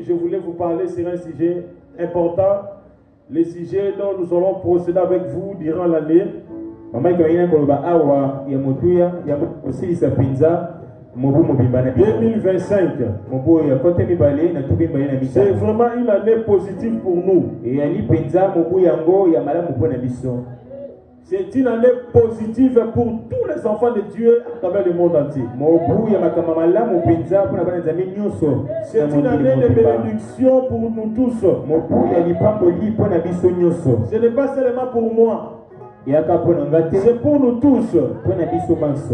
aujourd'hui, je voulais vous parler sur un sujet important, le sujet dont nous allons procéder avec vous durant l'année. 2025. C'est vraiment une année positive pour nous. C'est une année positive pour tous les enfants de Dieu à travers le monde entier. C'est une année de bénédiction pour nous tous. Ce n'est pas seulement pour moi. C'est pour nous tous.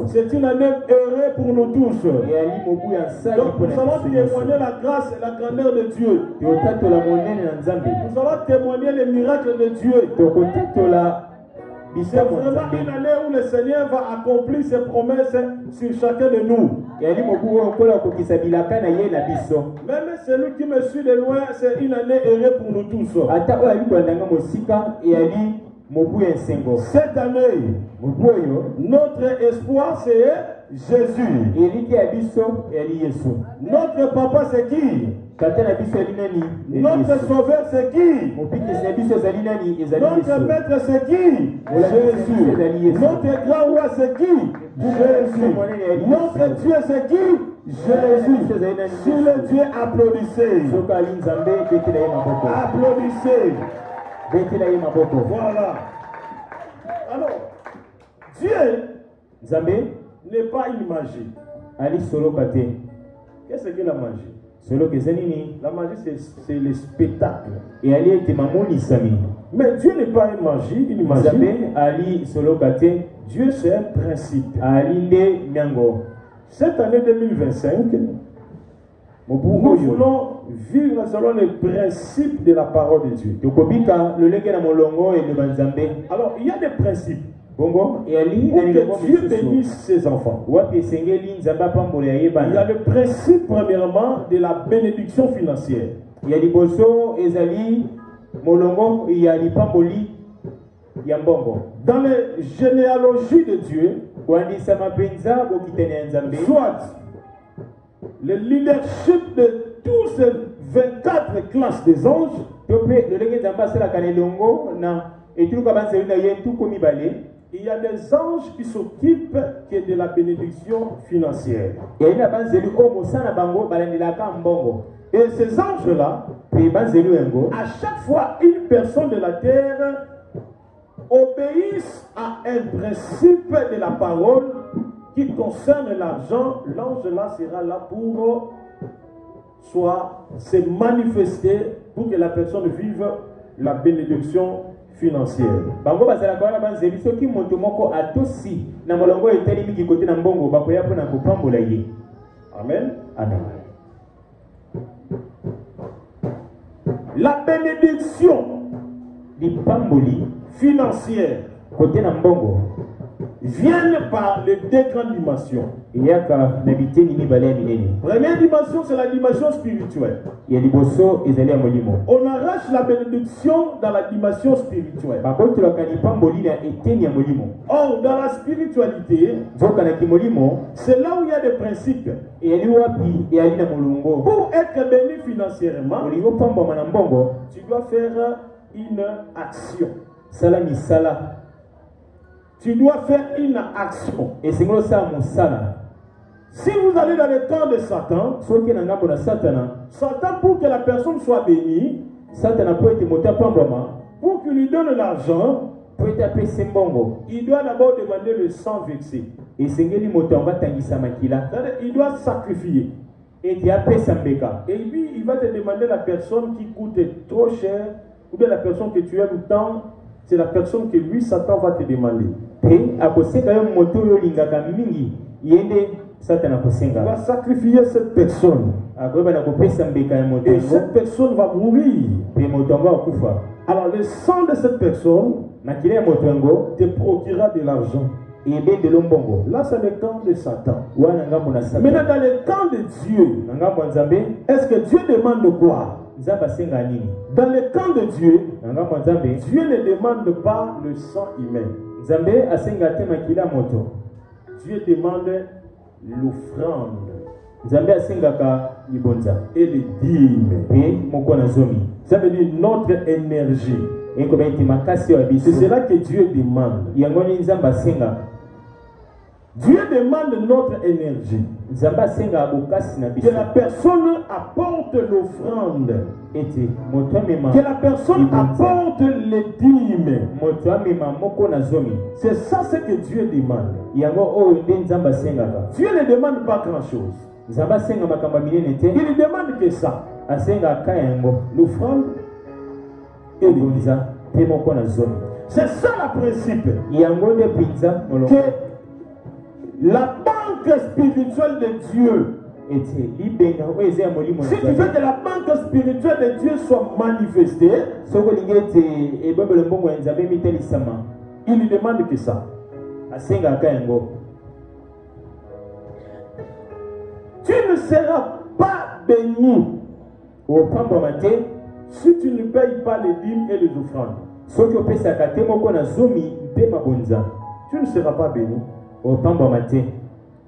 C'est une année heureuse pour nous tous. Donc nous allons témoigner la grâce et la grandeur de Dieu. Nous allons témoigner les miracles de Dieu. C'est vraiment une année où le Seigneur va accomplir ses promesses sur chacun de nous. Même celui qui me suit de loin, c'est une année heureuse pour nous tous. Cette année, notre espoir c'est Jésus. Notre papa c'est qui? Notre sauveur c'est qui? Notre maître c'est qui? Jésus. Notre grand roi c'est qui? Jésus. Notre Dieu c'est qui? Jésus. Si le Dieu applaudissez. Applaudissez. Voilà. Alors, Dieu n'est pas une magie. Qu'est-ce que la magie? La magie, c'est le spectacle. Mais Dieu n'est pas une magie. Dieu, c'est un principe. Cette année 2025, nous voulons vivre selon les principes de la parole de Dieu. Alors, il y a des principes pour que Dieu bénisse ses enfants. Il y a le principe, premièrement, de la bénédiction financière. Dans les généalogies de Dieu, soit le leadership de tous ces 24 classes des anges, il y a des anges qui s'occupent de la bénédiction financière. Et ces anges-là, à chaque fois, une personne de la terre obéissent à un principe de la parole qui concerne l'argent. L'ange-là sera là pour soit se manifester pour que la personne vive la bénédiction financière. Amen. Amen. La bénédiction financière viennent par les deux grandes dimensions. Première dimension, c'est la dimension spirituelle. On arrache la bénédiction dans la dimension spirituelle. Or, dans la spiritualité, c'est là où il y a des principes. Pour être béni financièrement, tu dois faire une action. Tu dois faire une action. Si vous allez dans le camp de Satan, Satan, pour que la personne soit bénie, pour qu'il lui donne l'argent, il doit d'abord demander le sang versé. Il doit sacrifier. Et puis il va te demander la personne qui coûte trop cher, ou bien la personne que tu aimes tant. C'est la personne que lui, Satan, va te demander. Il va sacrifier cette personne. Et cette personne va mourir. Alors le sang de cette personne te procurera de l'argent. Là, c'est le camp de Satan. Maintenant, dans le camp de Dieu, est-ce que Dieu demande quoi? Dans le camp de Dieu, Dieu ne demande pas le sang humain. Dieu demande l'offrande. Nzambe asengaka libonza. Et les dîmes. Pe moko na zomi. Ça veut dire notre énergie. C'est cela que Dieu demande. Dieu demande notre énergie. Que la personne apporte l'offrande. Que la personne apporte les dîmes. C'est ça ce que Dieu demande. Dieu ne demande pas grand-chose. Il ne demande que ça. L'offrande et les c'est ça le principe. Que la banque spirituelle de Dieu, si tu veux que la banque spirituelle de Dieu soit manifestée, il ne demande que ça. Tu ne seras pas béni si tu ne payes pas les dîmes et les offrandes. Tu ne seras pas béni.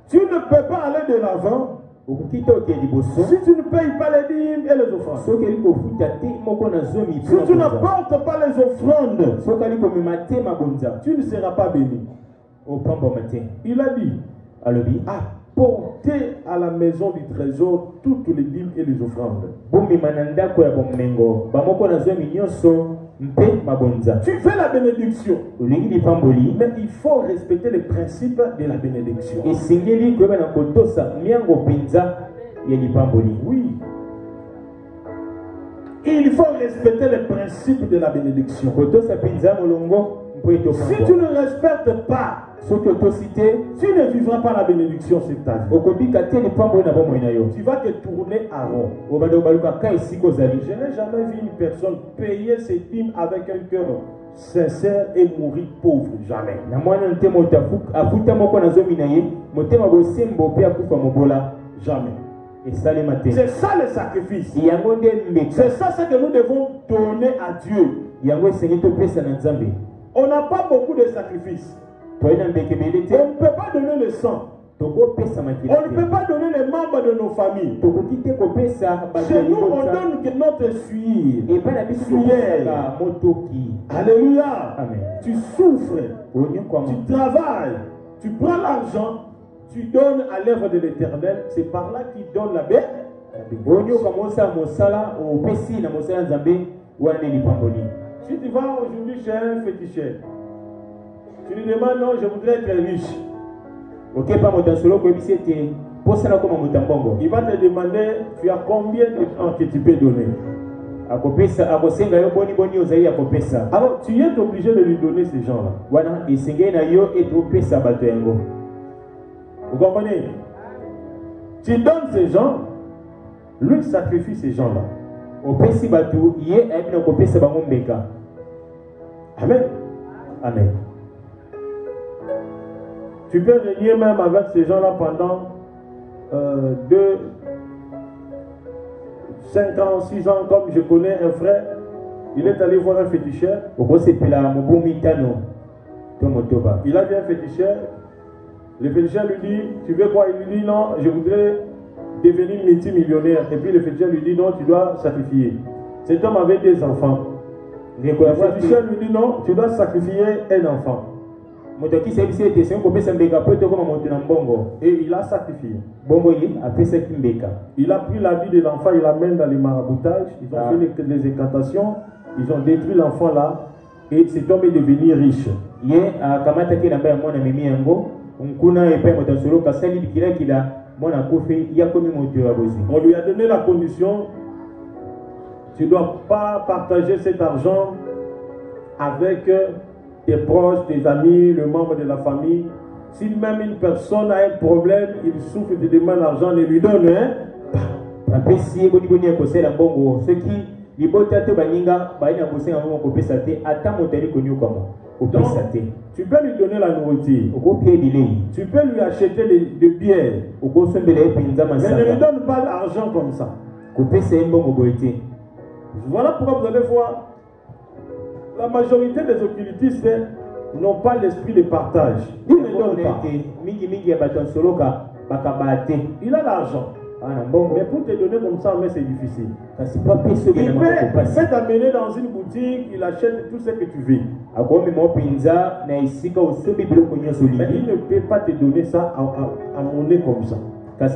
Tu ne peux pas aller de l'avant si tu ne payes pas les dîmes et les offrandes. Si tu n'apportes pas les offrandes, tu ne seras pas béni. Il a dit, apportez à la maison du trésor toutes les dîmes et les offrandes. Tu fais la bénédiction, mais il faut respecter les principes de la bénédiction. Oui. Il faut respecter les principes de la bénédiction. Si tu ne respectes pas, tu ne vivras pas la bénédiction sur ta vie. Tu vas te tourner à rond. Je n'ai jamais vu une personne payer ses dîmes avec un cœur sincère et mourir pauvre. Jamais. Jamais. C'est ça le sacrifice. C'est ça ce que nous devons donner à Dieu. On n'a pas beaucoup de sacrifices. On ne peut pas donner le sang. On ne peut pas donner les membres de nos familles. Chez nous, on donne que notre suie. Alléluia. Amen. Tu souffres. Tu travailles. Tu prends l'argent. Tu donnes à l'œuvre de l'Éternel. C'est par là qu'il donne la paix. Si tu vas aujourd'hui chez un féticheur, tu lui demandes, non, je voudrais être riche. Il va te demander, tu as combien de temps que tu peux donner. Alors tu es obligé de lui donner ces gens-là. Vous comprenez? Tu donnes ces gens, lui sacrifie ces gens-là. Amen. Amen. Tu peux régner même avec ces gens-là pendant 2, 5 ans, 6 ans, comme je connais un frère. Il est allé voir un féticheur. Il a vu un féticheur. Le féticheur lui dit, tu veux quoi? Il lui dit, non, je voudrais devenir multimillionnaire. Et puis le féticheur lui dit, non, tu dois sacrifier. Cet homme avait 2 enfants. Le féticheur lui dit, non, tu dois sacrifier un enfant. Et il a sacrifié. Il a pris la vie de l'enfant, il l'amène dans les maraboutages. Ils ont fait les incantations. Ils ont détruit l'enfant là. Et cet homme est devenu riche. On lui a donné la condition, tu ne dois pas partager cet argent avec tes proches, tes amis, le membre de la famille. Si même une personne a un problème, il souffre, te demande l'argent, ne lui donne donc, tu peux lui donner la nourriture. Tu peux lui acheter des bières. Mais ne lui donne pas l'argent comme ça. Voilà pourquoi vous allez voir, la majorité des occultistes n'ont pas l'esprit de partage. Ils ne donnent pas. Il a l'argent. Mais pour te donner comme ça, mais c'est difficile. Il peut t'amener dans une boutique, il achète tout ce que tu veux. Mais il ne peut pas te donner ça à monnaie comme ça. Ce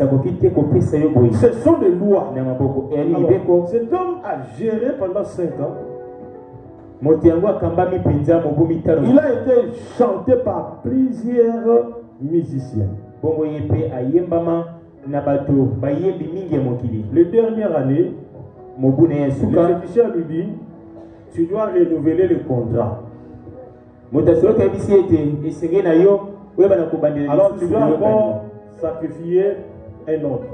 sont des lois. Alors, cet homme a géré pendant 5 ans. Il a été chanté par plusieurs musiciens. Le dernière année, le musicien lui dit, tu dois renouveler le contrat. Alors tu dois encore sacrifier un autre.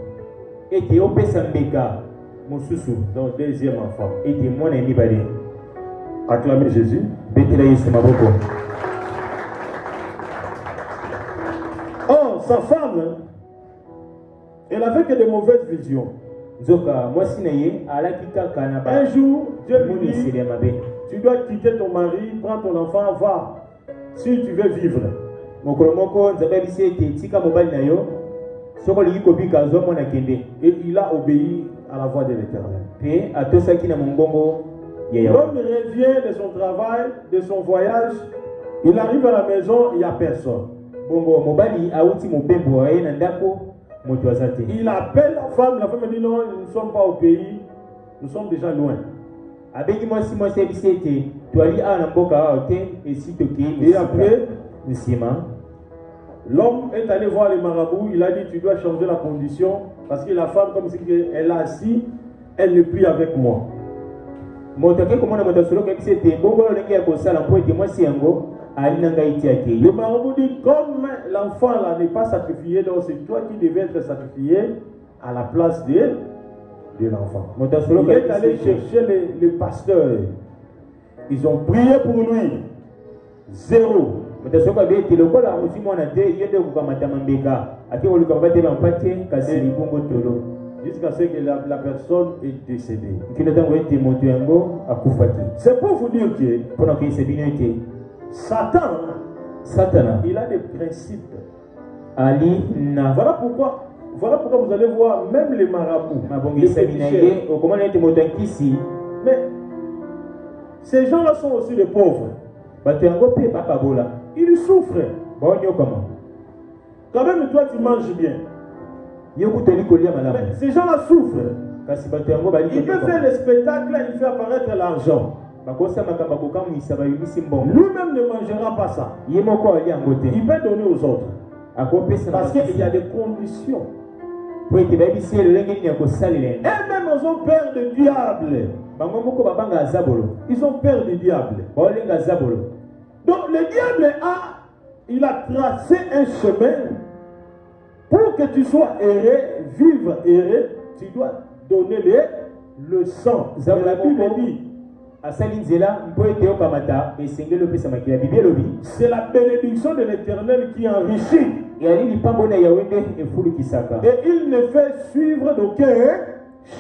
Donc deuxième enfant. Acclamez Jésus. Oh, sa femme, elle avait que de mauvaises visions. Un jour, Dieu lui dit, tu dois quitter ton mari, prends ton enfant, va, si tu veux vivre. Et il a obéi à la voix de l'Éternel. L'homme revient de son travail, de son voyage, il arrive à la maison, il n'y a personne. Il appelle la femme dit non, nous ne sommes pas au pays, nous sommes déjà loin. Et après, l'homme est allé voir les marabouts, il a dit tu dois changer la condition parce que la femme, comme si elle a assis, elle n'est plus avec moi. Le marabout dit comme l'enfant là n'est pas sacrifié, donc c'est toi qui devais être sacrifié à la place de l'enfant. Il est allé chercher les pasteurs. Ils ont prié pour lui. 0. Jusqu'à ce que la personne est décédée. C'est pour vous dire que Satan, il a des principes. Voilà pourquoi vous allez voir même les marabouts. Mais ces gens-là sont aussi des pauvres. Ils souffrent. Quand même, toi, tu manges bien. Mais ces gens-là souffrent. Il peut faire le spectacle, il fait apparaître l'argent. Lui-même ne mangera pas ça. Il peut donner aux autres. Parce qu'il y a des conditions. Et même ils ont peur du diable. Ils ont peur du diable. Donc le diable il a tracé un chemin. Pour que tu sois erré, vivre erré, tu dois donner le sang. La Bible dit. C'est la bénédiction de l'Éternel qui enrichit. Et il ne fait suivre d'aucun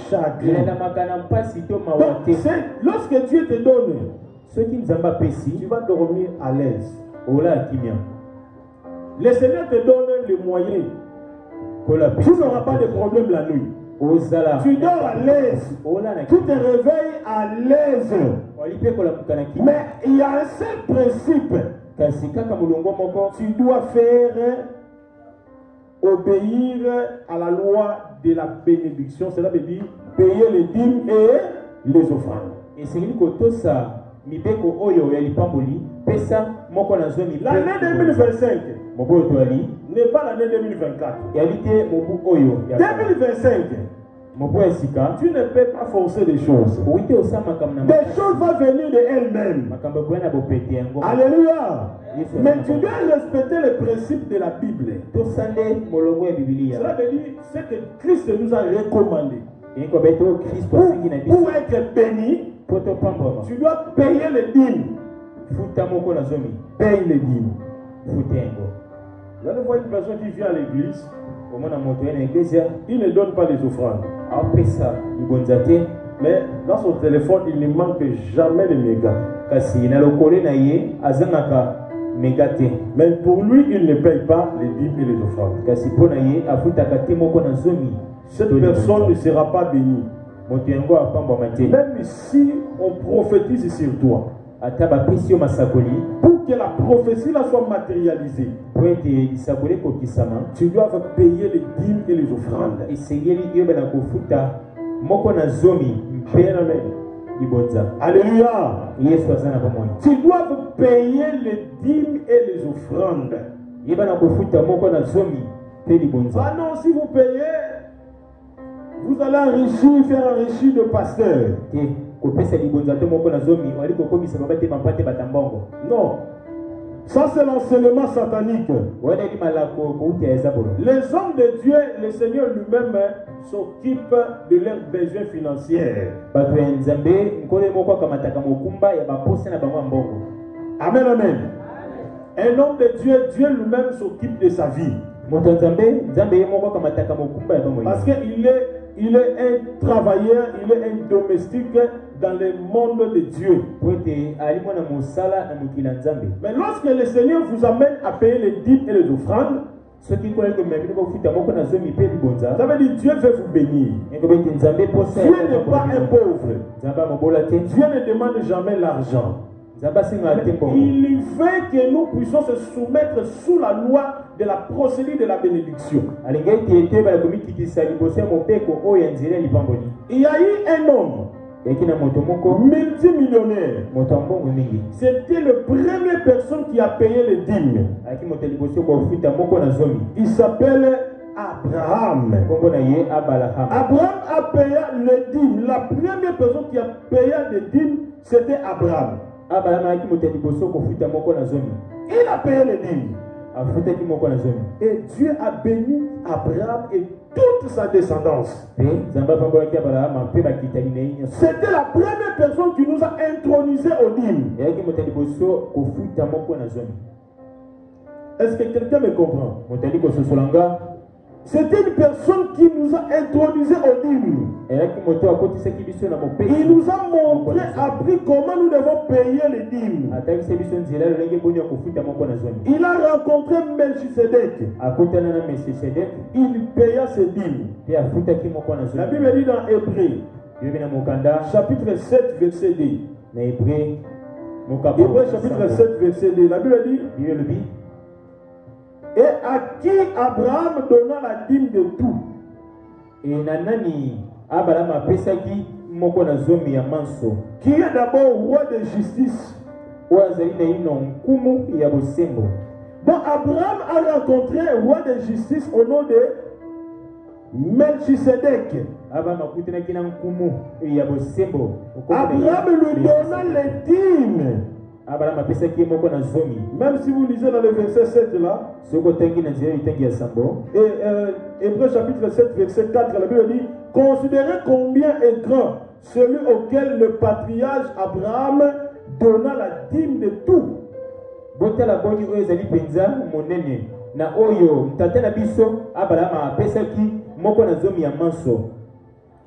chagrin. Donc, lorsque Dieu te donne, tu vas dormir à l'aise. Le Seigneur te donne les moyens. Tu n'auras pas de problème la nuit. Tu dors à l'aise. Tu te réveilles à l'aise. Mais il y a un seul principe. Tu dois faire obéir à la loi de la bénédiction. Cela veut dire payer les dîmes et les offrandes. L'année 2025 n'est pas l'année 2024. 2025, tu ne peux pas forcer des choses. Des choses vont venir de elles-mêmes. Alléluia. Mais tu dois respecter les principes de la Bible. Cela veut dire ce que Christ nous a recommandé. Pour être béni, tu dois payer les dîmes. Paye les dîmes. Vous allez voir une personne qui vient à l'église, il ne donne pas les offrandes. Mais dans son téléphone, il ne manque jamais de mégas. Mais pour lui, il ne paye pas les dîmes et les offrandes. Cette personne ne sera pas bénie. Même si on prophétise sur toi, pour que la prophétie là soit matérialisée, tu dois payer les dîmes et les offrandes. Alléluia. Tu dois payer les dîmes et les offrandes. Ah non, si vous payez, vous allez enrichir, faire enrichir de pasteur. Non. Ça, c'est l'enseignement satanique. Les hommes de Dieu, le Seigneur lui-même s'occupe de leurs besoins financiers. Amen, amen. Un homme de Dieu, Dieu lui-même s'occupe de sa vie. Parce qu'il est un travailleur, il est un domestique dans le monde de Dieu. Mais lorsque le Seigneur vous amène à payer les dîmes et les offrandes, ça veut dire Dieu veut vous bénir. Dieu n'est pas un pauvre. Dieu ne demande jamais l'argent. Il veut que nous puissions se soumettre sous la loi de la procédure de la bénédiction. Il y a eu un homme multimillionnaire. C'était la première personne qui a payé les dîmes. Il s'appelle Abraham. Abraham a payé les dîmes. La première personne qui a payé les dîmes, c'était Abraham. Il a payé les dîmes. Et Dieu a béni Abraham et toute sa descendance. C'était la première personne qui nous a intronisés aux dîmes. Est-ce que quelqu'un me comprend? C'était une personne qui nous a intronisés aux dîmes. Il nous a montré, appris comment nous devons payer les dîmes. Il a rencontré Melchisedec. Il paya ses dîmes. La Bible dit dans Hébreu, chapitre 7, verset 2. Hébreu chapitre 7, verset 2. La Bible dit, et à qui Abraham donna la dîme de tout. Qui est d'abord roi de justice. Donc Abraham a rencontré un roi de justice au nom de Melchisedec. Abraham lui donna les dîmes. Même si vous lisez dans le verset 7 là, et Hébreu chapitre 7 verset 4, la Bible dit, considérez combien est grand celui auquel le patriarche Abraham donna la dîme de tout.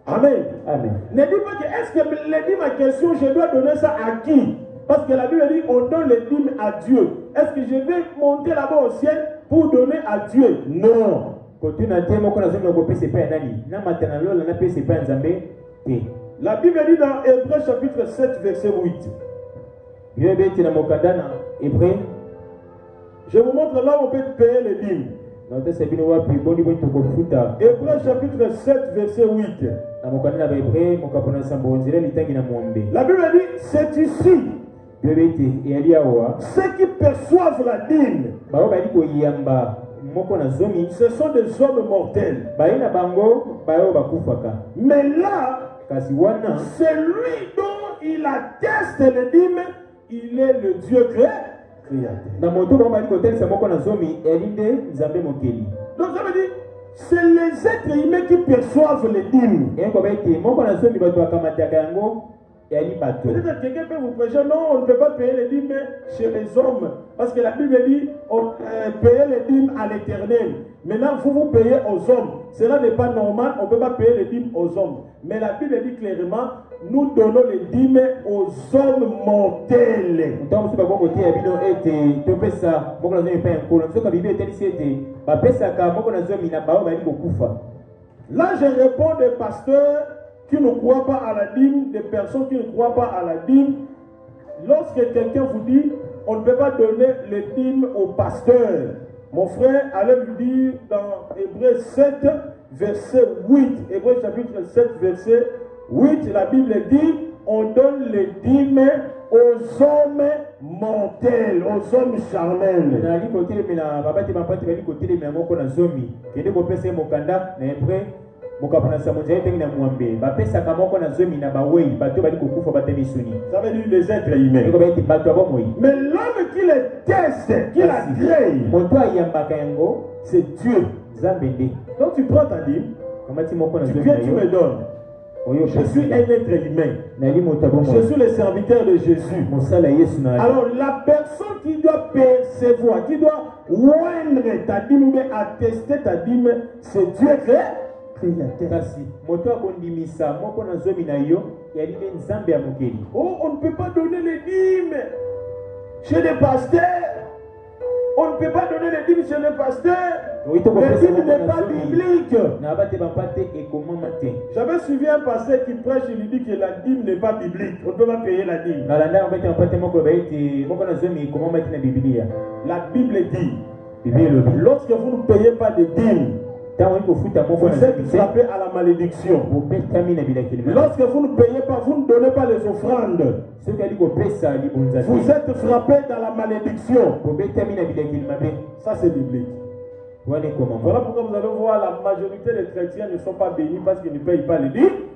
Amen. Amen. Ne dis pas que est-ce que les dîmes à question, je dois donner ça à qui? Parce que la Bible dit on donne les dîmes à Dieu. Est-ce que je vais monter là-bas au ciel pour donner à Dieu? Non. La Bible dit dans Hébreu chapitre 7 verset 8. Je vous montre là où on peut payer les dîmes. Hébreu chapitre 7 verset 8. La Bible dit c'est ici ceux qui perçoivent la dîme, ce sont des hommes mortels. Mais là, c'est lui dont il atteste les dîmes, il est le Dieu créateur. Donc ça veut dire, c'est les êtres humains qui perçoivent les dîmes. Peut-être quelqu'un peut vous prêcher, non, on ne peut pas payer les dîmes chez les hommes. Parce que la Bible dit, on paye les dîmes à l'éternel. Maintenant, vous payez aux hommes. cela n'est pas normal, on ne peut pas payer les dîmes aux hommes. Mais la Bible dit clairement, nous donnons les dîmes aux hommes mortels. Là, je réponds des pasteurs qui ne croient pas à la dîme, des personnes qui ne croient pas à la dîme. Lorsque quelqu'un vous dit, on ne peut pas donner les dîmes aux pasteurs, mon frère, allez lui dire dans Hébreux 7, verset 8. Hébreux chapitre 7, verset 8, la Bible dit, on donne les dîmes aux hommes mortels, aux hommes charnels. Ça veut dire les êtres humains. Mais l'homme qui les teste, qui la crée, c'est Dieu. Donc tu prends ta dîme, tu viens, tu me donnes. Je suis un être humain. Je suis le serviteur de Jésus. Alors la personne qui doit percevoir, qui doit oindre ta dîme ou bien attester ta dîme, c'est Dieu créateur. Oh, on ne peut pas donner les dîmes chez les pasteurs. On ne peut pas donner les dîmes chez les pasteurs. Le dîme n'est pas biblique. J'avais suivi un pasteur qui prêche, il dit que la dîme n'est pas biblique. On ne peut pas payer la dîme. La Bible dit, lorsque vous ne payez pas de dîmes, vous êtes frappé à la malédiction. Lorsque vous ne payez pas, vous ne donnez pas les offrandes, vous êtes frappé dans la malédiction. Ça c'est biblique. Voilà pourquoi vous allez voir la majorité des chrétiens ne sont pas bénis parce qu'ils ne payent pas les dîmes.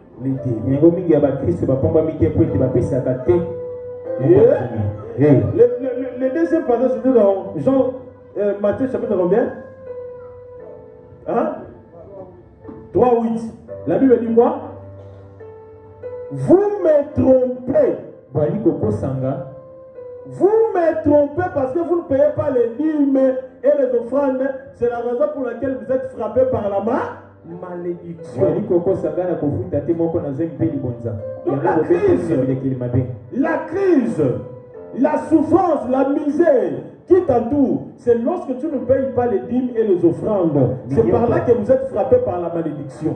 Le deuxième passage c'était dans Jean Matthieu chapitre combien? 3:8. La Bible dit quoi? Vous me trompez. Vous me trompez parce que vous ne payez pas les dîmes et les offrandes. C'est la raison pour laquelle vous êtes frappé par la malédiction. Donc la crise, la souffrance, la misère qui t'entoure, c'est lorsque tu ne payes pas les dîmes et les offrandes. C'est par là que vous êtes frappé par la malédiction.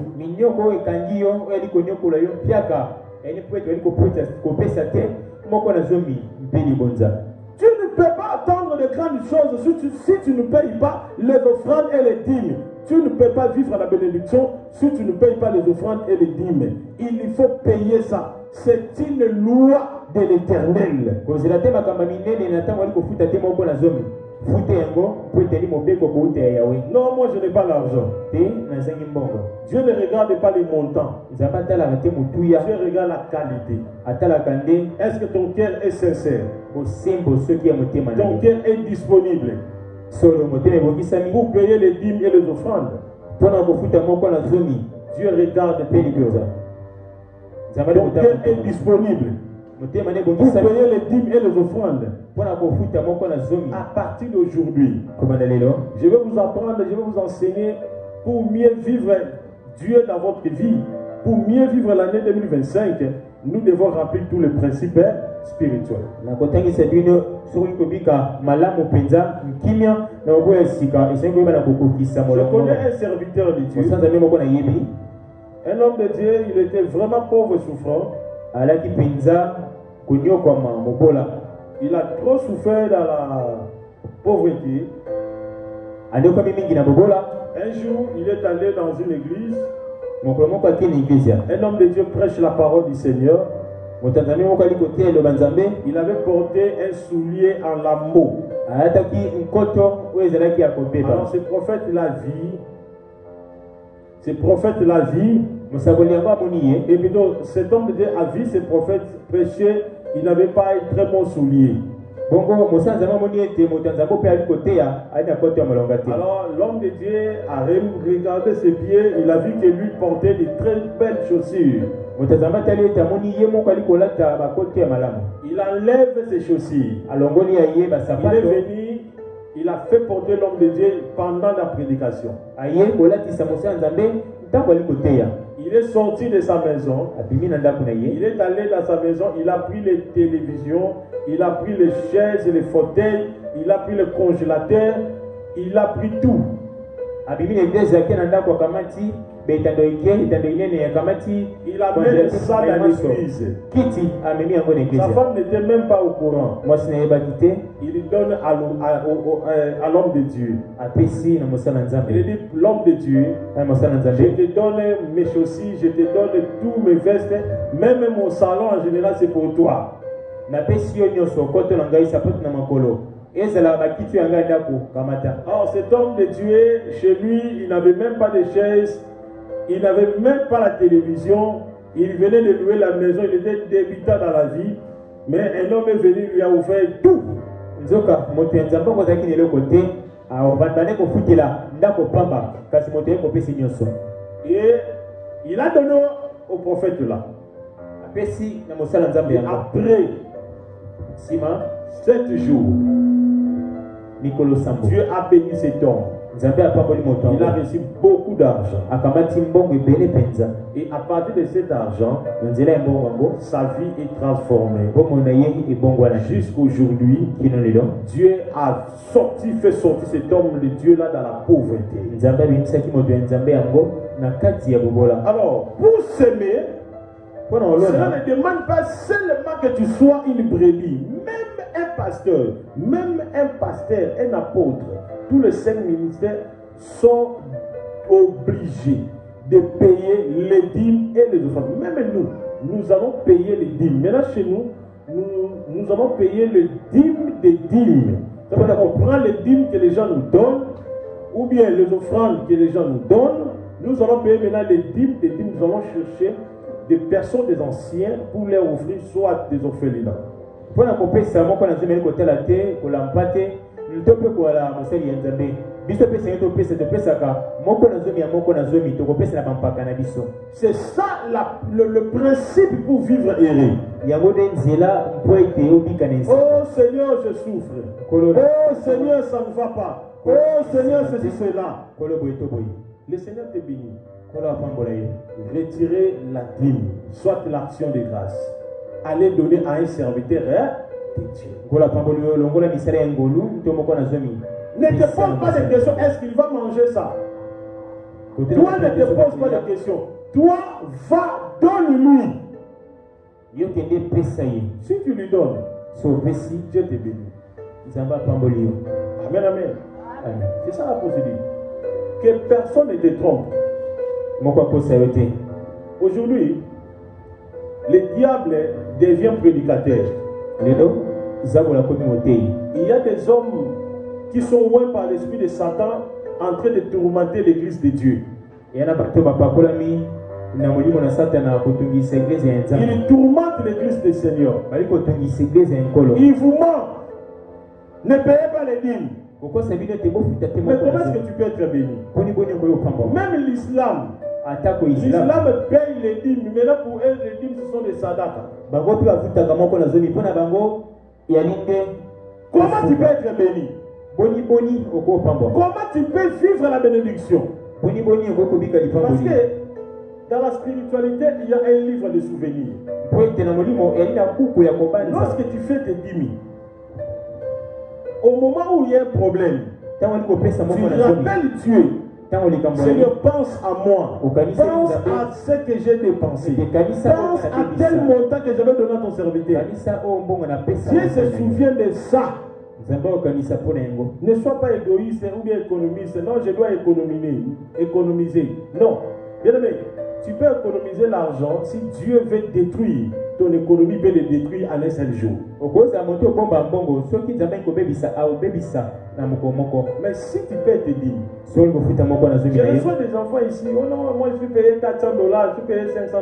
Tu ne peux pas attendre de grandes choses si tu ne payes pas les offrandes et les dîmes. Tu ne peux pas vivre la bénédiction si tu ne payes pas les offrandes et les dîmes. Il faut payer ça. C'est une loi de l'Éternel. Non, moi je n'ai pas l'argent. Dieu ne regarde pas les montants. Dieu regarde la qualité. Est-ce que ton cœur est sincère? Ton cœur est disponible pour payer les dîmes et les offrandes. Dieu regarde tes cœurs. Ton cœur est disponible pour payer les dîmes et les offrandes. À partir d'aujourd'hui, je vais vous apprendre, je vais vous enseigner pour mieux vivre Dieu dans votre vie. Pour mieux vivre l'année 2025, nous devons remplir tous les principes spirituels. Je connais un serviteur de Dieu. Un homme de Dieu, il était vraiment pauvre et souffrant. Il a trop souffert dans la pauvreté. Un jour, il est allé dans une église. Un homme de Dieu prêche la parole du Seigneur. Il avait porté un soulier en lambeau. Alors ce prophète l'a vu. Ce prophète l'a vu. Et plutôt, cet homme de Dieu a vu ce prophète prêcher. Il n'avait pas un très bon soulier. Alors l'homme de Dieu a regardé ses pieds. Il a vu que lui portait de très belles chaussures. Il enlève ses chaussures. Il est venu Il a fait porter l'homme de Dieu pendant la prédication. Il est sorti de sa maison. Il est allé dans sa maison. Il a pris les télévisions. Il a pris les chaises et les fauteuils. Il a pris le congélateur. Il a pris tout. Il a mis ça dans l'église. Sa femme n'était même pas au courant. Il donne à l'homme de Dieu. Il dit, l'homme de Dieu, je te donne mes chaussures, je te donne tous mes vestes, même mon salon en général c'est pour toi. Alors cet homme de Dieu, chez lui, il n'avait même pas de chaise. Il n'avait même pas la télévision. Il venait de louer la maison. Il était débutant dans la vie. Mais un homme est venu, lui a offert tout. Et il a donné au prophète là. Et après 7 jours, Dieu a béni cet homme. Il a reçu beaucoup d'argent. Et à partir de cet argent, sa vie est transformée. Jusqu'aujourd'hui, Dieu a fait sortir cet homme de Dieu là dans la pauvreté. Alors, pour s'aimer, cela ne demande pas seulement que tu sois une brebis. Même un pasteur, un apôtre, tous les 5 ministères sont obligés de payer les dîmes et les offrandes. Même nous allons payer les dîmes. Maintenant, chez nous, nous allons payer les dîmes des dîmes. C'est-à-dire qu'on prend les dîmes que les gens nous donnent, ou bien les offrandes que les gens nous donnent. Nous allons payer maintenant les dîmes des dîmes. Nous allons chercher des personnes, des anciens, pour leur offrir soit des orphelins. Pour la compagnie, c'est moi qu'on a dit côté la terre, qu'on l'a empaté. C'est ça le principe pour vivre heureux. Oh Seigneur, je souffre. Oh Seigneur, ça ne va pas. Oh Seigneur, ceci, cela. Le Seigneur te bénit. Retirez la dîme, soit l'action de grâce. Allez donner à un serviteur de Dieu. Ne te pose pas de questions, est-ce qu'il va manger ça? Toi ne te pose pas de questions. Toi, va, donne-lui. Si tu lui donnes, Dieu te bénit. Amen, amen. C'est ça la procédure. Que personne ne te trompe. Aujourd'hui, le diable devient prédicateur. Il y a des hommes qui sont oués par l'esprit de Satan en train de tourmenter l'église de Dieu. Il tourmente l'église du Seigneur. Il vous ment. Ne payez pas les dîmes. Mais comment est-ce que tu peux être béni? Même l'islam. L'islam paye les dîmes. Maintenant pour eux, les dîmes ce sont des sadaka. Comment tu peux être béni? Comment tu peux vivre la bénédiction? Parce que dans la spiritualité, il y a un livre de souvenirs. Lorsque tu fais tes dîmes, au moment où il y a un problème, tu rappelles Dieu. Seigneur, pense à moi. Pense à ce que j'ai dépensé. Pense à tel montant que j'avais donné à ton serviteur. Dieu se souvient de ça. Ne sois pas égoïste ou bien économiste. Non, je dois économiser. Non. Bien aimé, tu peux économiser l'argent si Dieu veut détruire ton économie, peut le détruire en un seul jour. Mais si tu peux te dire, je reçois des enfants ici, oh non, moi je suis payé $400, je suis payé $500.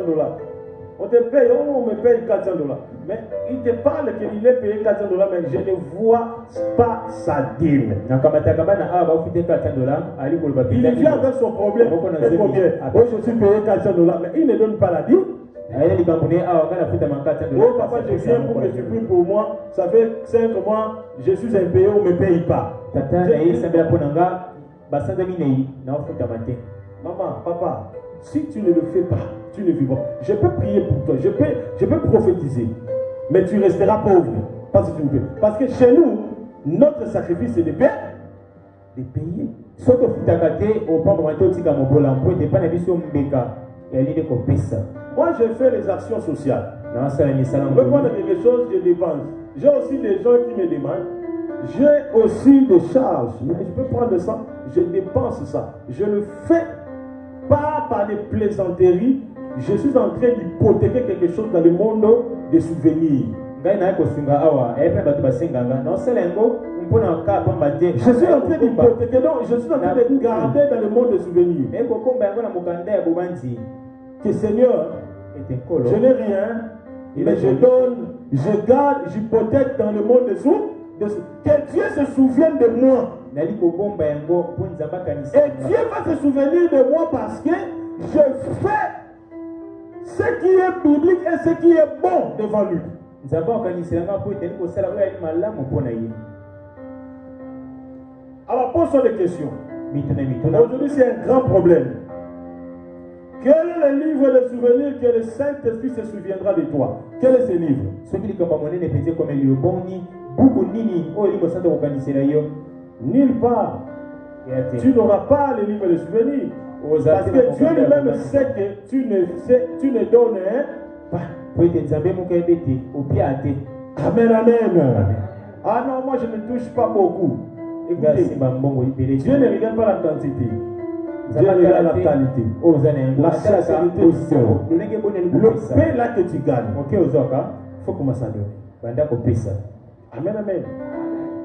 On te paye, oh non, on me paye $400. Mais il te parle qu'il est payé $400, mais je ne vois pas sa dîme. Il vient avec son problème. Oh, je suis payé $400, mais il ne donne pas la dîme. Oh papa, je viens pour que tu pries pour moi. Ça fait 5 mois, je suis impayé, on ne me paye pas. Maman, papa, si tu ne le fais pas, tu ne vivras. Je peux prier pour toi, je peux prophétiser, mais tu resteras pauvre. Parce que chez nous, notre sacrifice c'est de payer. Moi, je fais les actions sociales. Je veux prendre quelque chose, je dépense. J'ai aussi des gens qui me demandent. J'ai aussi des charges. Mais je peux prendre ça, je dépense ça. Je le fais pas par des plaisanteries. Je suis en train d'hypothéquer quelque chose dans le monde des souvenirs. Je suis en train d'hypothéquer, donc je suis en train de garder dans le monde des souvenirs. Que Seigneur, je n'ai rien, mais je donne, je garde, j'hypothèque dans le monde des souvenirs. Que Dieu se souvienne de moi. Et Dieu va se souvenir de moi parce que je fais ce qui est biblique et ce qui est bon devant lui. Alors pose-toi des questions. Aujourd'hui c'est un grand problème. Quel est le livre de souvenirs que le Saint-Esprit se souviendra de toi? Quel est ce livre? Nulle part. Tu n'auras pas le livre de souvenirs. Parce que Dieu lui-même sait que tu ne donnes pas. Amen, amen. Ah non, moi je ne touche pas beaucoup. Écoutez, Dieu ne regarde pas la quantité. Dieu regarde la qualité. La sincérité du cœur. Le pain là que tu gagnes. Il faut commencer à donner. Amen, amen.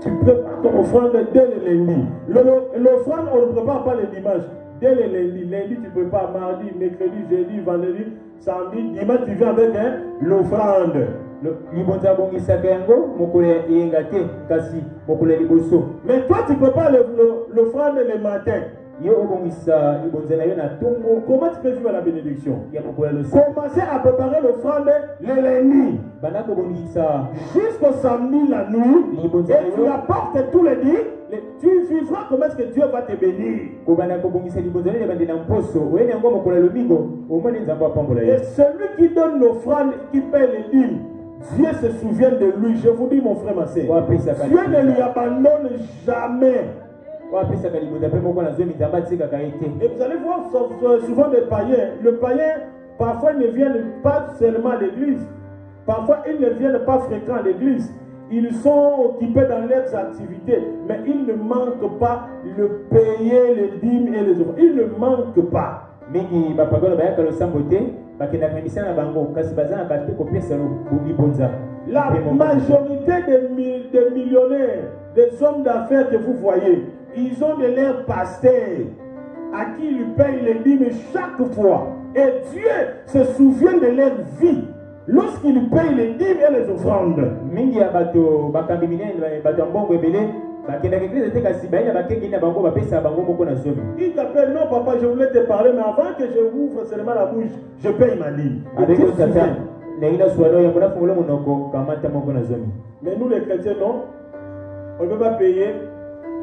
Tu prépares ton offrande dès le lundi. L'offrande, on ne prépare pas le dimanche. Dès le lundi. Lundi, tu prépares mardi, mercredi, jeudi, vendredi, samedi. Dimanche, tu viens avec l'offrande. Mais toi, tu prépares l'offrande le matin. Comment tu peux vivre la bénédiction? Commencez à préparer l'offrande le lundi jusqu'au samedi la nuit et tu apportes tous les dix. Tu vivras comment est-ce que Dieu va te bénir. Et celui qui donne l'offrande, qui paye les dîmes, Dieu se souvient de lui. Je vous dis mon frère, ma soeur, Dieu ne lui abandonne jamais. Et vous allez voir souvent des païens. Le païen, parfois, ils ne viennent pas seulement à l'église. Parfois, ils ne viennent pas fréquents à l'église. Ils sont occupés dans leurs activités. Mais ils ne manquent pas de payer les dîmes et les offrandes. Ils ne manquent pas. La majorité des millionnaires, des hommes d'affaires que vous voyez, ils ont de leurs pasteurs à qui ils payent les dîmes chaque fois. Et Dieu se souvient de leur vie lorsqu'ils payent les dîmes et les offrandes. Il t'appelle, non papa, je voulais te parler, mais avant que je ouvre seulement la bouche, je paye ma dîme. Mais nous les chrétiens, non, on ne peut pas payer.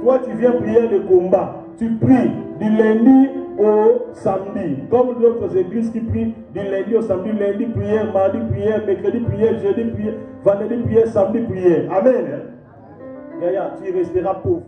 Toi, tu viens prier le combat. Tu pries du lundi au samedi. Comme d'autres églises qui prient du lundi au samedi. Lundi, prière, mardi, prière, mercredi, prière, jeudi, prière, vendredi, prière, samedi, prière. Amen. Yaya, tu resteras pauvre.